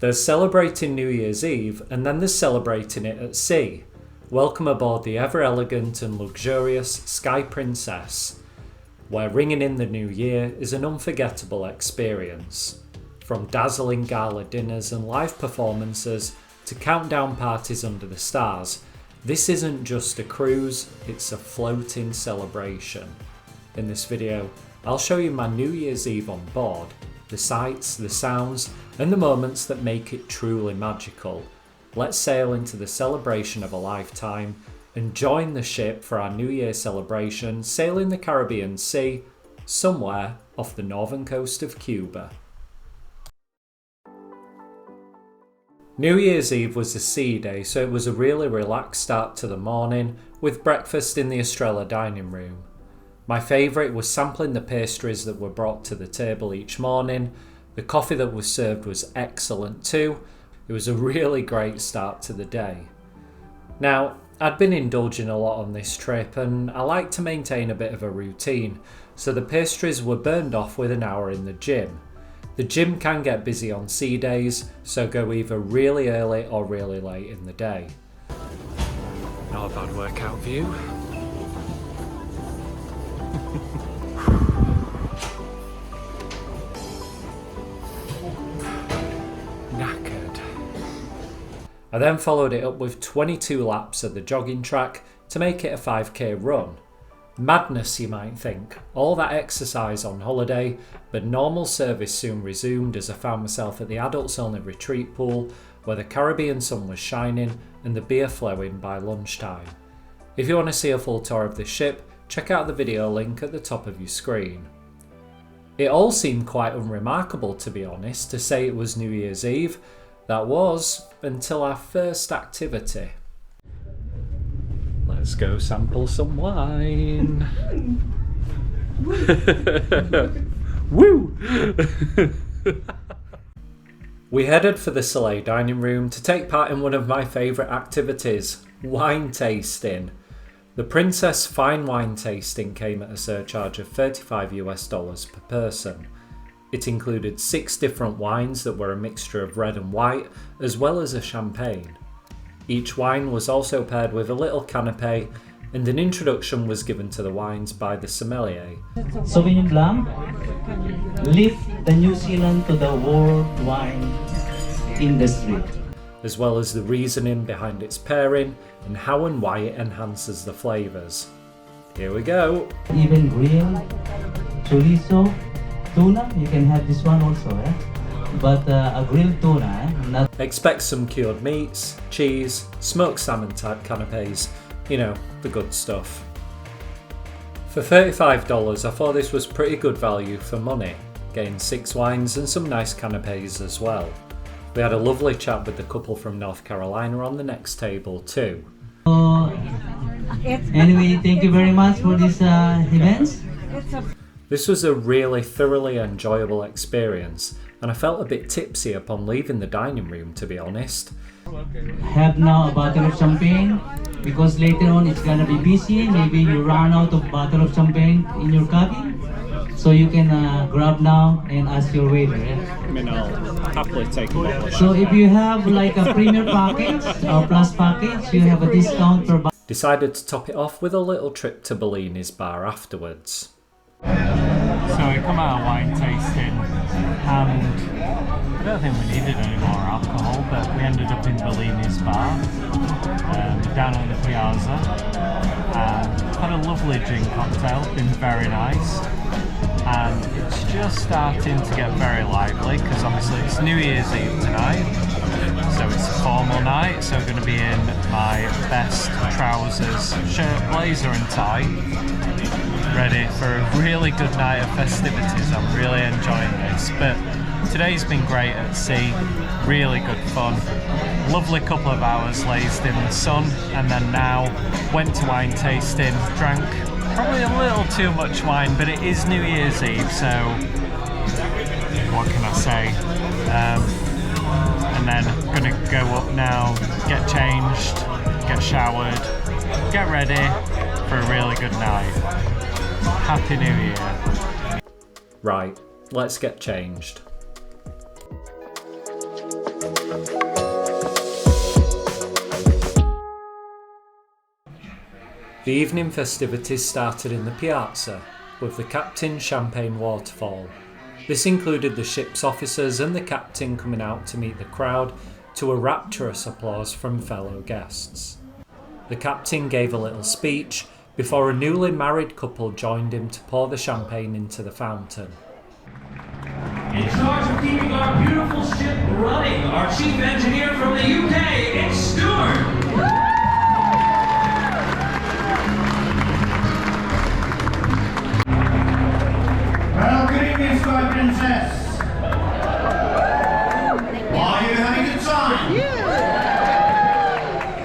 There's celebrating New Year's Eve, and then there's celebrating it at sea. Welcome aboard the ever elegant and luxurious Sky Princess, where ringing in the new year is an unforgettable experience. From dazzling gala dinners and live performances to countdown parties under the stars, this isn't just a cruise, it's a floating celebration. In this video, I'll show you my New Year's Eve on board, the sights, the sounds, and the moments that make it truly magical. Let's sail into the celebration of a lifetime and join the ship for our New Year celebration, sailing the Caribbean Sea, somewhere off the northern coast of Cuba. New Year's Eve was a sea day, so it was a really relaxed start to the morning, with breakfast in the Estrella dining room. My favourite was sampling the pastries that were brought to the table each morning. The coffee that was served was excellent too. It was a really great start to the day. Now, I'd been indulging a lot on this trip and I like to maintain a bit of a routine, so the pastries were burned off with an hour in the gym. The gym can get busy on sea days, so go either really early or really late in the day. Not a bad workout view. Knackered. I then followed it up with 22 laps of the jogging track to make it a 5k run. Madness, you might think, all that exercise on holiday, but normal service soon resumed as I found myself at the adults only retreat pool where the Caribbean sun was shining and the beer flowing by lunchtime. If you want to see a full tour of the ship, check out the video link at the top of your screen. It all seemed quite unremarkable, to be honest, to say it was New Year's Eve. That was until our first activity. Let's go sample some wine. Woo! We headed for the Soleil dining room to take part in one of my favourite activities, wine tasting. The Princess Fine Wine Tasting came at a surcharge of $35 per person. It included 6 different wines that were a mixture of red and white, as well as a champagne. Each wine was also paired with a little canapé, and an introduction was given to the wines by the sommelier. Sauvignon Blanc lift the New Zealand to the world wine industry, as well as the reasoning behind its pairing and how and why it enhances the flavours. Here we go! Even grilled chorizo, tuna, you can have this one also, but a grilled tuna, not... Expect some cured meats, cheese, smoked salmon type canapés, you know, the good stuff. For $35 I thought this was pretty good value for money, getting 6 wines and some nice canapés as well. We had a lovely chat with the couple from North Carolina on the next table too. Anyway, thank you very much for this event. This was a really thoroughly enjoyable experience, and I felt a bit tipsy upon leaving the dining room, to be honest. Have now a bottle of champagne, because later on it's gonna be busy. Maybe you run out of bottle of champagne in your cabin, so you can grab now and ask your waiter. I mean, I'll happily take a bottle. So if you have like a premier package or plus package, you have a discount per bottle. Decided to top it off with a little trip to Bellini's bar afterwards. So we come out of wine tasting and I don't think we needed any more alcohol, but we ended up in Bellini's bar down on the Piazza and had a lovely gin cocktail, been very nice, and it's just starting to get very lively because obviously it's New Year's Eve tonight, so it's a formal night, so I'm going to be in my best trousers, shirt, blazer and tie, ready for a really good night of festivities. I'm really enjoying this, but today's been great at sea, really good fun, lovely couple of hours lazed in the sun, and then now went to wine tasting, drank probably a little too much wine, but it is New Year's Eve, so what can I say, and then gonna go up now, get changed, get showered, get ready for a really good night. Happy New Year. Right, let's get changed. The evening festivities started in the Piazza, with the captain's champagne waterfall. This included the ship's officers and the captain coming out to meet the crowd to a rapturous applause from fellow guests. The captain gave a little speech before a newly married couple joined him to pour the champagne into the fountain. In charge of keeping our beautiful ship running, our chief engineer from the UK, it's Stuart! Well, good evening, Sky Princess. Are you having a good time?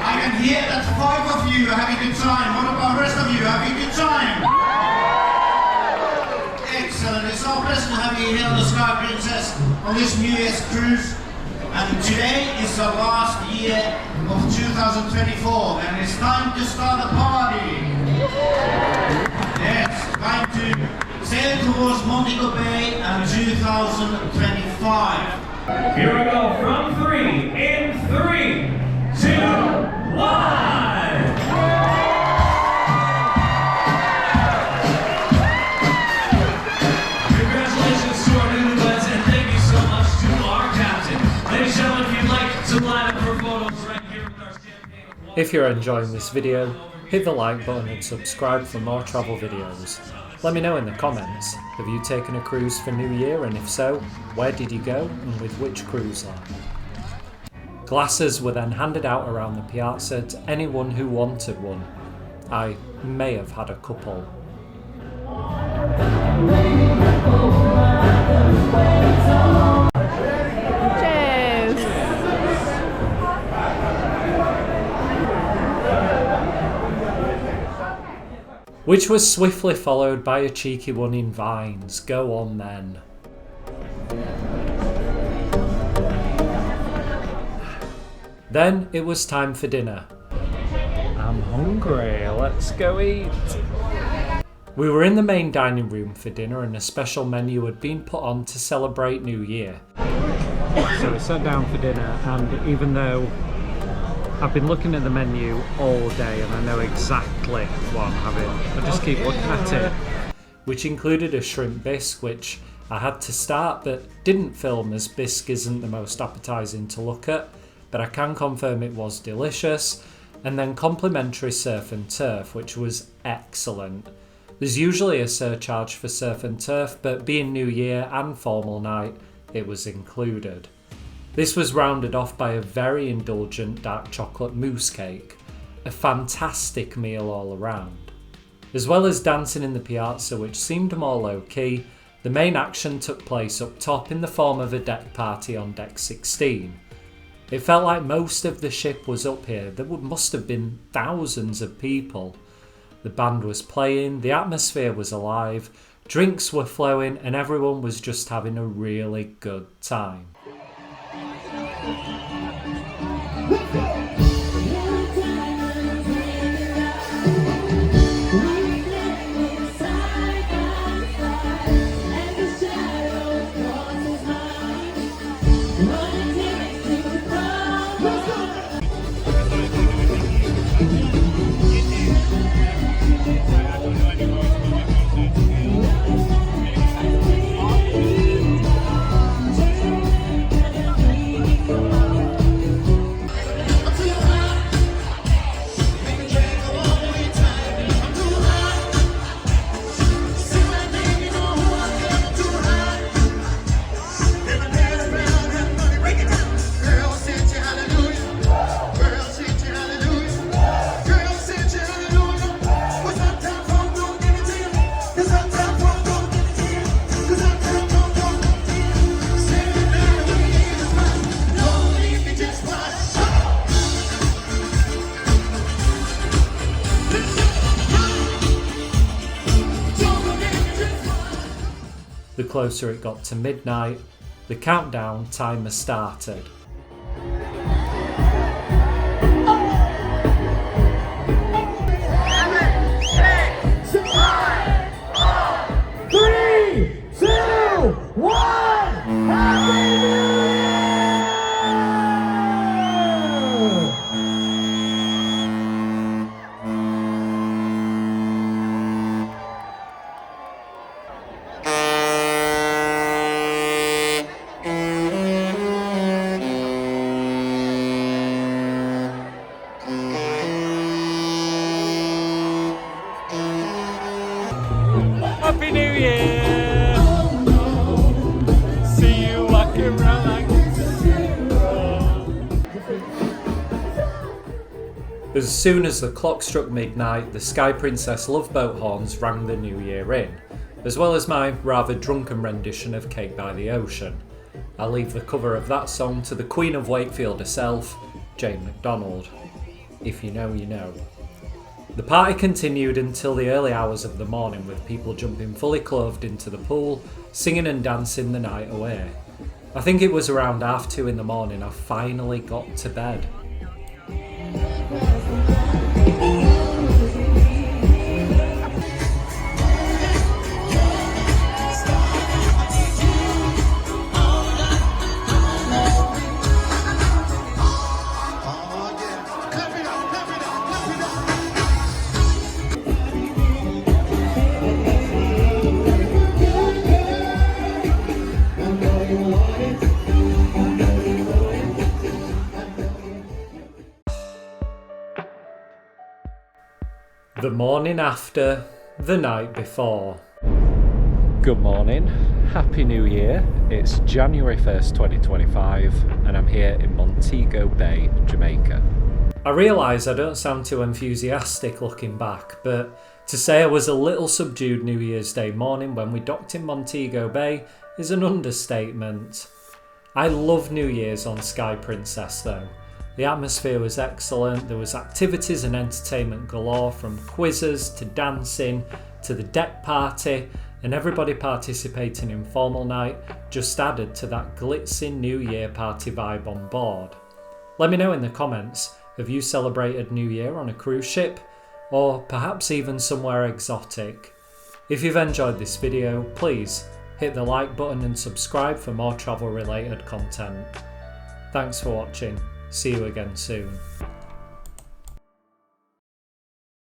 I can hear that 5 of you are having a good time. What about the rest of you having a good time? Excellent. It's our pleasure to have you here on the Sky Princess on this New Year's cruise. And today is the last year of 2024, and it's time to start the party. Yes, time to sail towards Monaco Bay and 2025. Here we go from 3, in 3, 2, 1! Congratulations to our newlyweds, and thank you so much to our captain. Ladies and gentlemen, if you'd like to line up for photos right here with our champagne. If you're enjoying this video, hit the like button and subscribe for more travel videos. Let me know in the comments, have you taken a cruise for New Year, and if so, where did you go and with which cruise line? Glasses were then handed out around the Piazza to anyone who wanted one. I may have had a couple. Which was swiftly followed by a cheeky one in Vines. Go on then. Then it was time for dinner. I'm hungry, let's go eat. We were in the main dining room for dinner, and a special menu had been put on to celebrate New Year. So we sat down for dinner, and even though I've been looking at the menu all day and I know exactly what I'm having, I just keep looking at it. Which included a shrimp bisque, which I had to start but didn't film, as bisque isn't the most appetising to look at, but I can confirm it was delicious. And then complimentary surf and turf, which was excellent. There's usually a surcharge for surf and turf, but being New Year and formal night, it was included. This was rounded off by a very indulgent dark chocolate mousse cake. A fantastic meal all around. As well as dancing in the Piazza, which seemed more low-key, the main action took place up top in the form of a deck party on deck 16. It felt like most of the ship was up here. There must have been thousands of people. The band was playing, the atmosphere was alive, drinks were flowing, and everyone was just having a really good time. The closer it got to midnight, the countdown timer started. As soon as the clock struck midnight, the Sky Princess Love Boat horns rang the new year in, as well as my rather drunken rendition of Cake by the Ocean. I'll leave the cover of that song to the Queen of Wakefield herself, Jane MacDonald. If you know, you know. The party continued until the early hours of the morning, with people jumping fully clothed into the pool, singing and dancing the night away. I think it was around 2:30 in the morning I finally got to bed. The morning after, the night before. Good morning, Happy New Year. It's January 1st, 2025, and I'm here in Montego Bay, Jamaica. I realise I don't sound too enthusiastic looking back, but to say I was a little subdued New Year's Day morning when we docked in Montego Bay is an understatement. I love New Year's on Sky Princess though. The atmosphere was excellent, there was activities and entertainment galore, from quizzes to dancing to the deck party, and everybody participating in formal night just added to that glitzy New Year party vibe on board. Let me know in the comments, have you celebrated New Year on a cruise ship? Or perhaps even somewhere exotic? If you've enjoyed this video, please hit the like button and subscribe for more travel related content. Thanks for watching. See you again soon.